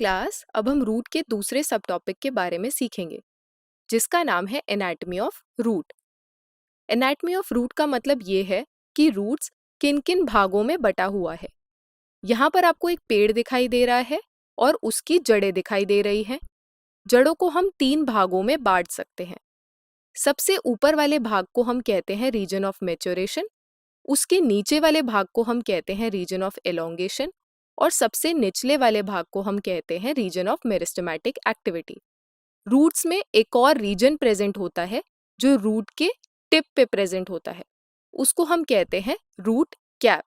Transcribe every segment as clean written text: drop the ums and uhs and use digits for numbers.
Class अब हम root के दूसरे सब टॉपिक के बारे में सीखेंगे जिसका नाम है anatomy of root. Anatomy of root का मतलब ये है कि रूट्स किन किन भागों में बटा हुआ है। यहाँ पर आपको एक पेड़ दिखाई दे रहा है और उसकी जड़ें दिखाई दे रही हैं। जड़ों को हम 3 भागों में बांट सकते हैं। सबसे ऊपर वाले भाग को हम कहते हैं रीजन ऑफ मैच्योरेशन, उसके नीचे वाले भाग को हम कहते हैं रीजन ऑफ एलोंगेशन और सबसे निचले वाले भाग को हम कहते हैं region of meristematic activity. Roots में एक और रीजन प्रेजेंट होता है जो रूट के टिप पे प्रेजेंट होता है, उसको हम कहते हैं रूट कैप।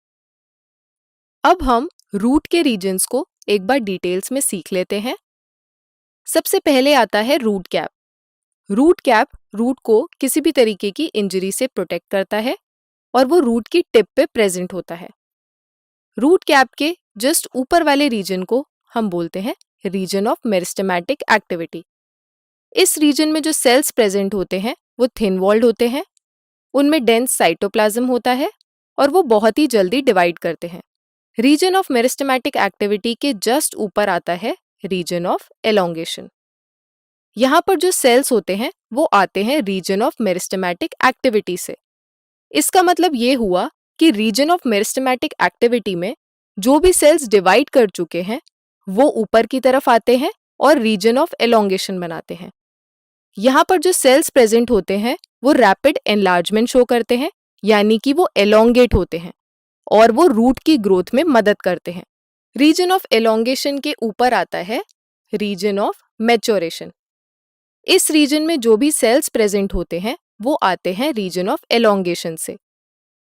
अब हम रूट के रीजन्स को एक बार डिटेल्स में सीख लेते हैं। सबसे पहले आता है root cap. Root cap root को किसी भी तरीके की इंजरी से प्रोटेक्ट करता है और वो रूट की टिप पे प्रेजेंट होता है। रूट कैप के जस्ट ऊपर वाले रीजन को हम बोलते हैं रीजन ऑफ मेरिस्टेमेटिक एक्टिविटी। इस रीजन में जो सेल्स प्रेजेंट होते हैं वो थिन वॉल्ड होते हैं, उनमें डेंस साइटोप्लाज्म होता है और वो बहुत ही जल्दी डिवाइड करते हैं। रीजन ऑफ मेरिस्टेमेटिक एक्टिविटी के जस्ट ऊपर आता है रीजन ऑफ एलोंगेशन। यहाँ पर जो सेल्स होते हैं वो आते हैं रीजन ऑफ मेरिस्टेमेटिक एक्टिविटी से। इसका मतलब ये हुआ कि रीजन ऑफ मेरिस्टेमेटिक एक्टिविटी में जो भी सेल्स डिवाइड कर चुके हैं वो ऊपर की तरफ आते हैं और रीजन ऑफ एलोंगेशन बनाते हैं। यहाँ पर जो सेल्स प्रेजेंट होते हैं वो रैपिड एनलार्जमेंट शो करते हैं, यानी कि वो एलोंगेट होते हैं और वो रूट की ग्रोथ में मदद करते हैं। रीजन ऑफ एलोंगेशन के ऊपर आता है रीजन ऑफ मैच्योरेशन। इस रीजन में जो भी सेल्स प्रेजेंट होते हैं वो आते हैं रीजन ऑफ एलोंगेशन से।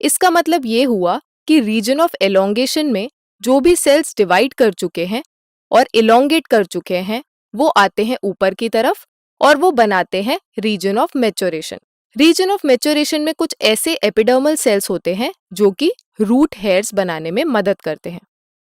इसका मतलब ये हुआ कि रीजन ऑफ एलोंगेशन में जो भी सेल्स डिवाइड कर चुके हैं और एलोंगेट कर चुके हैं वो आते हैं ऊपर की तरफ और वो बनाते हैं region of maturation. Region of maturation में कुछ ऐसे एपिडर्मल सेल्स होते हैं जो कि रूट हेयर्स बनाने में मदद करते हैं।